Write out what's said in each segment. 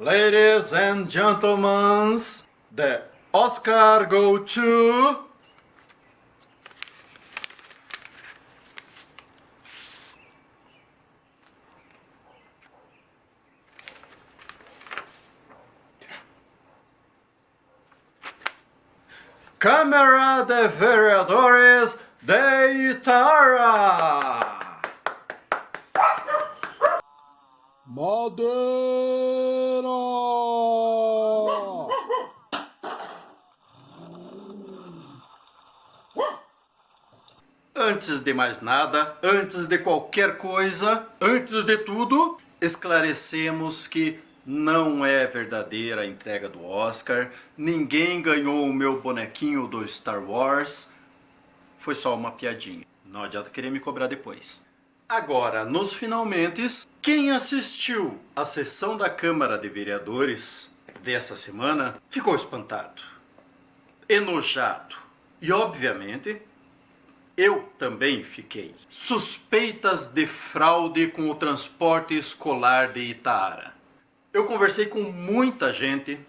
Ladies and gentlemen, the Oscar go to... Câmara de Vereadores de Itara. Madeira. Antes de mais nada, antes de qualquer coisa, antes de tudo, esclarecemos que não é verdadeira a entrega do Oscar, ninguém ganhou o meu bonequinho do Star Wars, foi só uma piadinha, não adianta querer me cobrar depois. Agora, nos finalmentes, quem assistiu à sessão da Câmara de Vereadores dessa semana ficou espantado, enojado e, obviamente, eu também fiquei. Suspeitas de fraude com o transporte escolar de Itara. Eu conversei com muita gente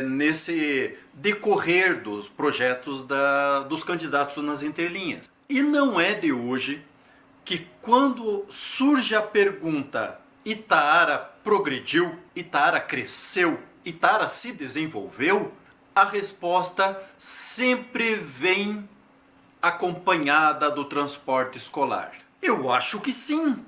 nesse decorrer dos projetos dos candidatos nas entrelinhas. E não é de hoje que quando surge a pergunta Itara progrediu, Itara cresceu, Itara se desenvolveu, a resposta sempre vem acompanhada do transporte escolar. Eu acho que sim,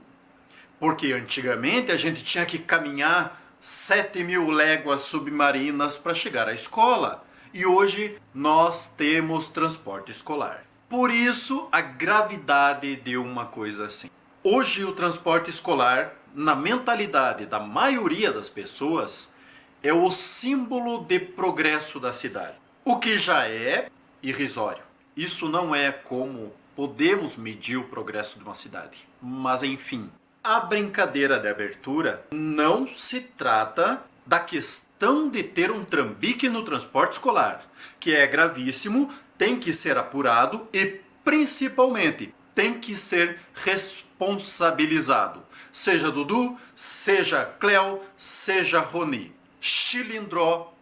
porque antigamente a gente tinha que caminhar 7.000 léguas submarinas para chegar à escola. E hoje nós temos transporte escolar. Por isso a gravidade de uma coisa assim. Hoje o transporte escolar, na mentalidade da maioria das pessoas, é o símbolo de progresso da cidade. O que já é irrisório. Isso não é como podemos medir o progresso de uma cidade. Mas enfim. A brincadeira de abertura não se trata da questão de ter um trambique no transporte escolar, que é gravíssimo, tem que ser apurado e, principalmente, tem que ser responsabilizado. Seja Dudu, seja Cleo, seja Roni. Chilindró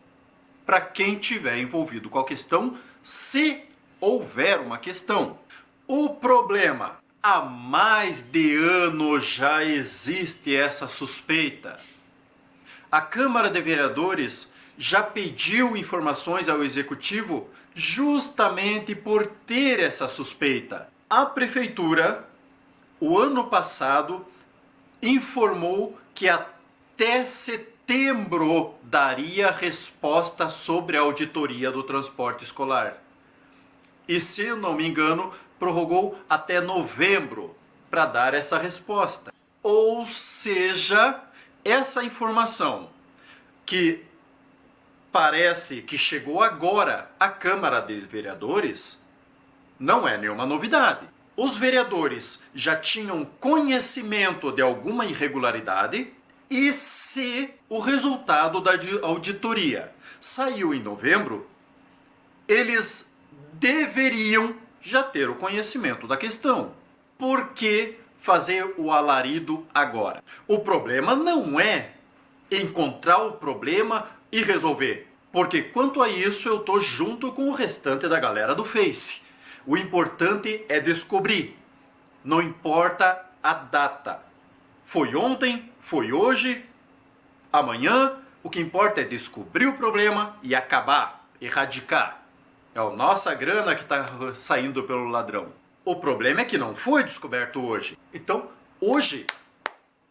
para quem tiver envolvido com a questão, se houver uma questão. O problema... Há mais de ano já existe essa suspeita. A Câmara de Vereadores já pediu informações ao Executivo justamente por ter essa suspeita. A Prefeitura, o ano passado, informou que até setembro daria resposta sobre a auditoria do transporte escolar. E, se eu não me engano, prorrogou até novembro para dar essa resposta. Ou seja, essa informação que parece que chegou agora à Câmara dos Vereadores não é nenhuma novidade. Os vereadores já tinham conhecimento de alguma irregularidade e, se o resultado da auditoria saiu em novembro, eles deveriam já ter o conhecimento da questão. Por que fazer o alarido agora? O problema não é encontrar o problema e resolver. Porque quanto a isso eu estou junto com o restante da galera do Face. O importante é descobrir. Não importa a data. Foi ontem, foi hoje, amanhã. O que importa é descobrir o problema e acabar, erradicar. É a nossa grana que está saindo pelo ladrão. O problema é que não foi descoberto hoje. Então, hoje,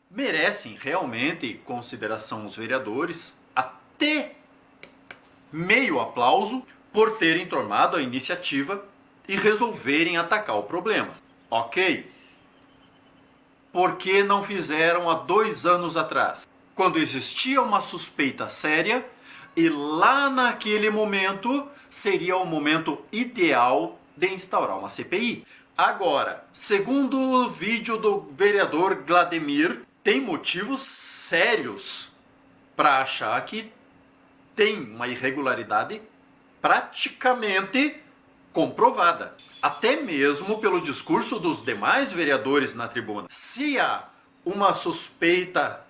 merecem realmente consideração os vereadores, até meio aplauso, por terem tomado a iniciativa e resolverem atacar o problema. Ok? Por que não fizeram há 2 anos atrás? Quando existia uma suspeita séria e lá naquele momento seria o momento ideal de instaurar uma CPI. Agora, segundo o vídeo do vereador Glademir, tem motivos sérios para achar que tem uma irregularidade praticamente comprovada. Até mesmo pelo discurso dos demais vereadores na tribuna. Se há uma suspeita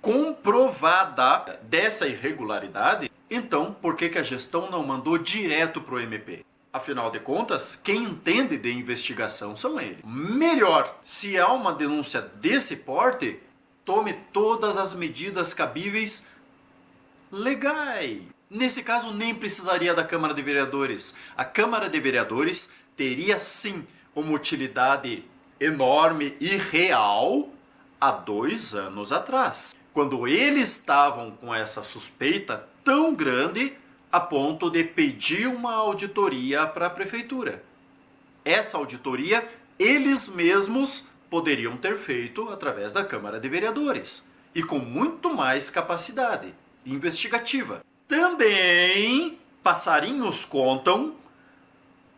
comprovada dessa irregularidade, então por que a gestão não mandou direto para o MP? Afinal de contas, quem entende de investigação são eles. Melhor, se há uma denúncia desse porte, tome todas as medidas cabíveis legais. Nesse caso, nem precisaria da Câmara de Vereadores. A Câmara de Vereadores teria sim uma utilidade enorme e real há 2 anos atrás, quando eles estavam com essa suspeita tão grande a ponto de pedir uma auditoria para a prefeitura. Essa auditoria eles mesmos poderiam ter feito através da Câmara de Vereadores e com muito mais capacidade investigativa. Também passarinhos contam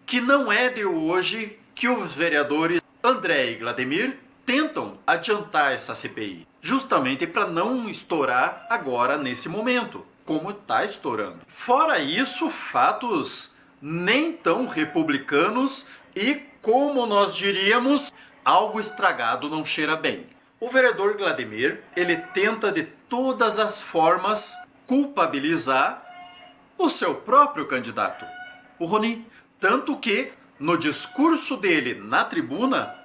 que não é de hoje que os vereadores André e Gladimir tentam adiantar essa CPI, justamente para não estourar agora nesse momento, como está estourando. Fora isso, fatos nem tão republicanos e, como nós diríamos, algo estragado não cheira bem. O vereador Gladimir, ele tenta de todas as formas culpabilizar o seu próprio candidato, o Rony. Tanto que, no discurso dele na tribuna,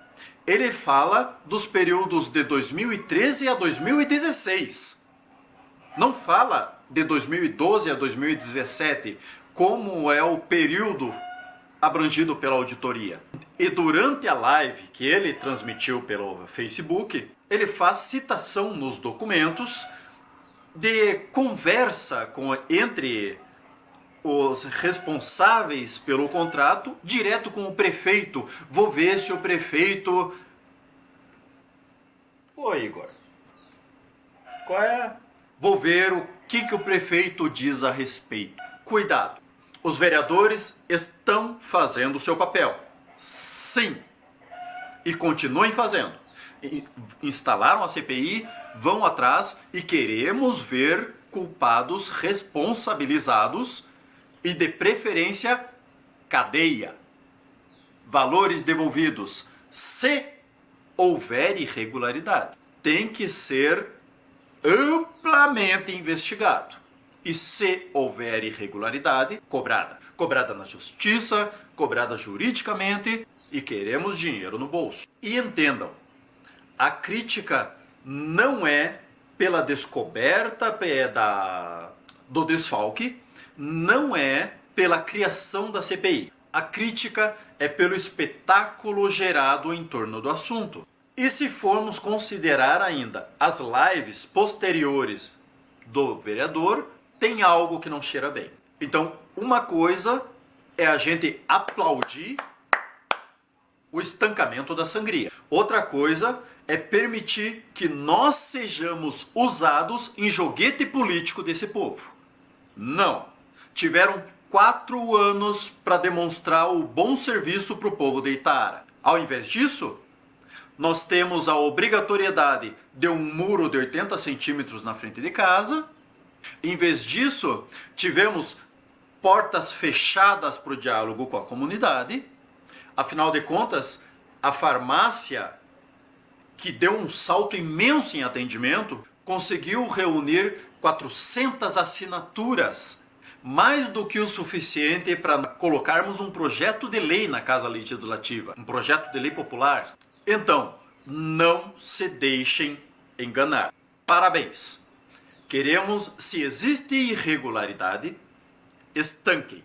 ele fala dos períodos de 2013 a 2016. Não fala de 2012 a 2017, como é o período abrangido pela auditoria. E durante a live que ele transmitiu pelo Facebook, ele faz citação nos documentos de conversa entre os responsáveis pelo contrato, direto com o prefeito. Vou ver se o prefeito... Ô Igor, qual é? Vou ver o que o prefeito diz a respeito. Cuidado, os vereadores estão fazendo o seu papel. Sim, e continuem fazendo. Instalaram a CPI, vão atrás e queremos ver culpados responsabilizados e, de preferência, cadeia. Valores devolvidos. Se houver irregularidade, tem que ser amplamente investigado. E se houver irregularidade, cobrada. Cobrada na justiça, cobrada juridicamente, e queremos dinheiro no bolso. E entendam, a crítica não é pela descoberta do desfalque, não é pela criação da CPI. A crítica é pelo espetáculo gerado em torno do assunto. E se formos considerar ainda as lives posteriores do vereador, tem algo que não cheira bem. Então, uma coisa é a gente aplaudir o estancamento da sangria. Outra coisa é permitir que nós sejamos usados em joguete político desse povo. Não. Tiveram 4 anos para demonstrar o bom serviço para o povo de Itaara. Ao invés disso, nós temos a obrigatoriedade de um muro de 80 centímetros na frente de casa. Em vez disso, tivemos portas fechadas para o diálogo com a comunidade. Afinal de contas, a farmácia, que deu um salto imenso em atendimento, conseguiu reunir 400 assinaturas, mais do que o suficiente para colocarmos um projeto de lei na Casa Legislativa, um projeto de lei popular. Então, não se deixem enganar. Parabéns! Queremos, se existe irregularidade, estanquem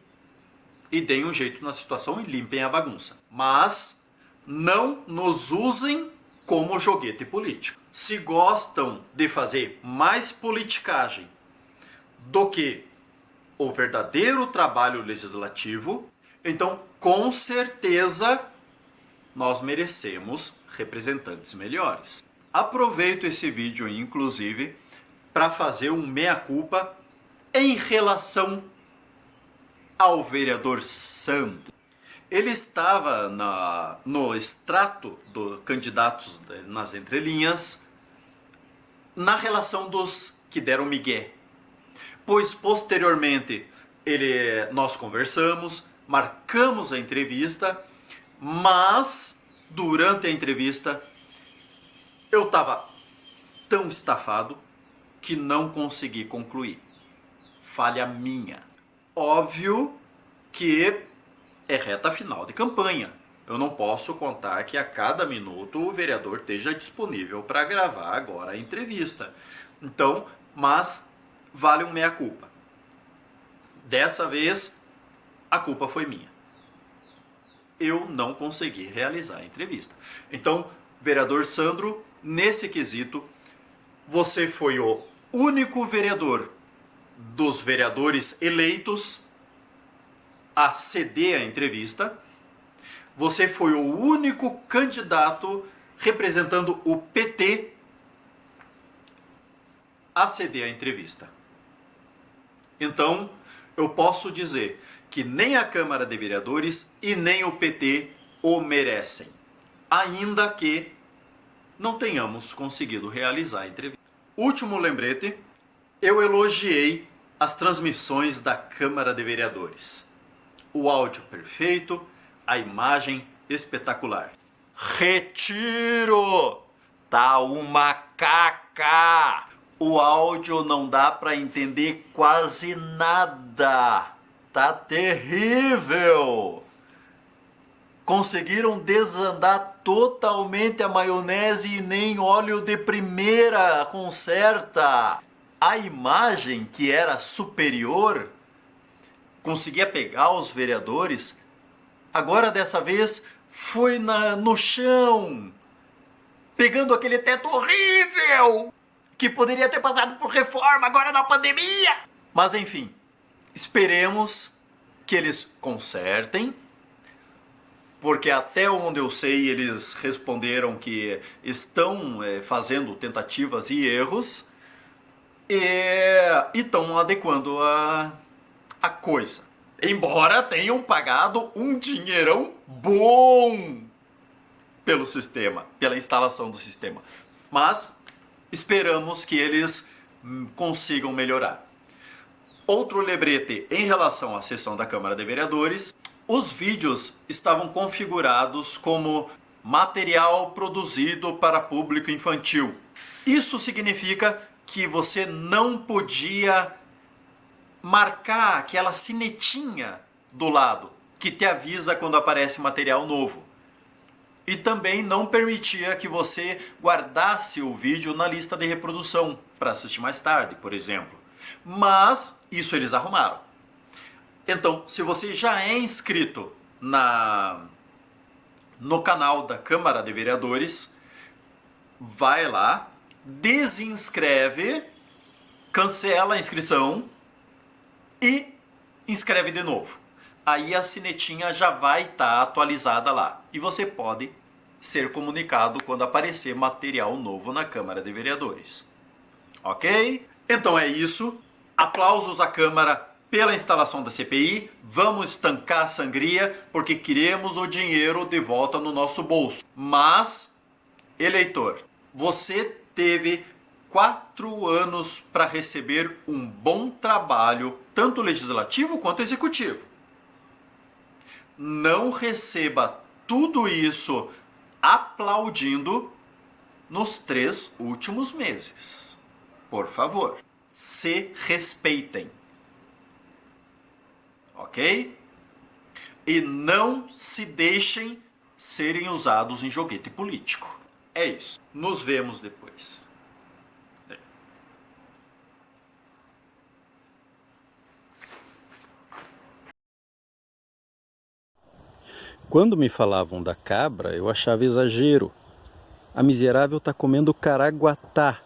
e deem um jeito na situação e limpem a bagunça. Mas não nos usem como joguete político. Se gostam de fazer mais politicagem do que o verdadeiro trabalho legislativo, então com certeza nós merecemos representantes melhores. Aproveito esse vídeo, inclusive, para fazer um meia-culpa em relação ao vereador Sandro. Ele estava no extrato dos candidatos nas entrelinhas, na relação dos que deram migué. Pois posteriormente nós conversamos, marcamos a entrevista, mas durante a entrevista eu estava tão estafado que não consegui concluir. Falha minha. Óbvio que é reta final de campanha. Eu não posso contar que a cada minuto o vereador esteja disponível para gravar agora a entrevista. Então, mas vale um meia-culpa. Dessa vez, a culpa foi minha. Eu não consegui realizar a entrevista. Então, vereador Sandro, nesse quesito, você foi o único vereador dos vereadores eleitos a ceder a entrevista. Você foi o único candidato representando o PT a ceder a entrevista. Então, eu posso dizer que nem a Câmara de Vereadores e nem o PT o merecem, ainda que não tenhamos conseguido realizar a entrevista. Último lembrete, eu elogiei as transmissões da Câmara de Vereadores. O áudio perfeito, a imagem espetacular. Retiro! Tá uma caca! O áudio não dá para entender quase nada. Tá terrível! Conseguiram desandar totalmente a maionese e nem óleo de primeira conserta. A imagem, que era superior, conseguia pegar os vereadores. Agora, dessa vez, foi no chão, pegando aquele teto horrível, que poderia ter passado por reforma agora na pandemia. Mas, enfim, esperemos que eles consertem, porque até onde eu sei, eles responderam que estão fazendo tentativas e erros e estão adequando a coisa. Embora tenham pagado um dinheirão bom pelo sistema, pela instalação do sistema. Mas esperamos que eles consigam melhorar. Outro lembrete em relação à sessão da Câmara de Vereadores: os vídeos estavam configurados como material produzido para público infantil. Isso significa que você não podia marcar aquela sinetinha do lado que te avisa quando aparece material novo. E também não permitia que você guardasse o vídeo na lista de reprodução para assistir mais tarde, por exemplo. Mas isso eles arrumaram. Então, se você já é inscrito no canal da Câmara de Vereadores, vai lá, desinscreve, cancela a inscrição e inscreve de novo. Aí a sinetinha já vai estar atualizada lá. E você pode ser comunicado quando aparecer material novo na Câmara de Vereadores. Ok? Então é isso. Aplausos à Câmara pela instalação da CPI. Vamos estancar a sangria porque queremos o dinheiro de volta no nosso bolso. Mas, eleitor, você teve 4 anos para receber um bom trabalho, tanto legislativo quanto executivo. Não receba tudo isso aplaudindo nos 3 últimos meses. Por favor, se respeitem. Ok? E não se deixem serem usados em joguete político. É isso. Nos vemos depois. Quando me falavam da cabra, eu achava exagero. A miserável tá comendo caraguatá.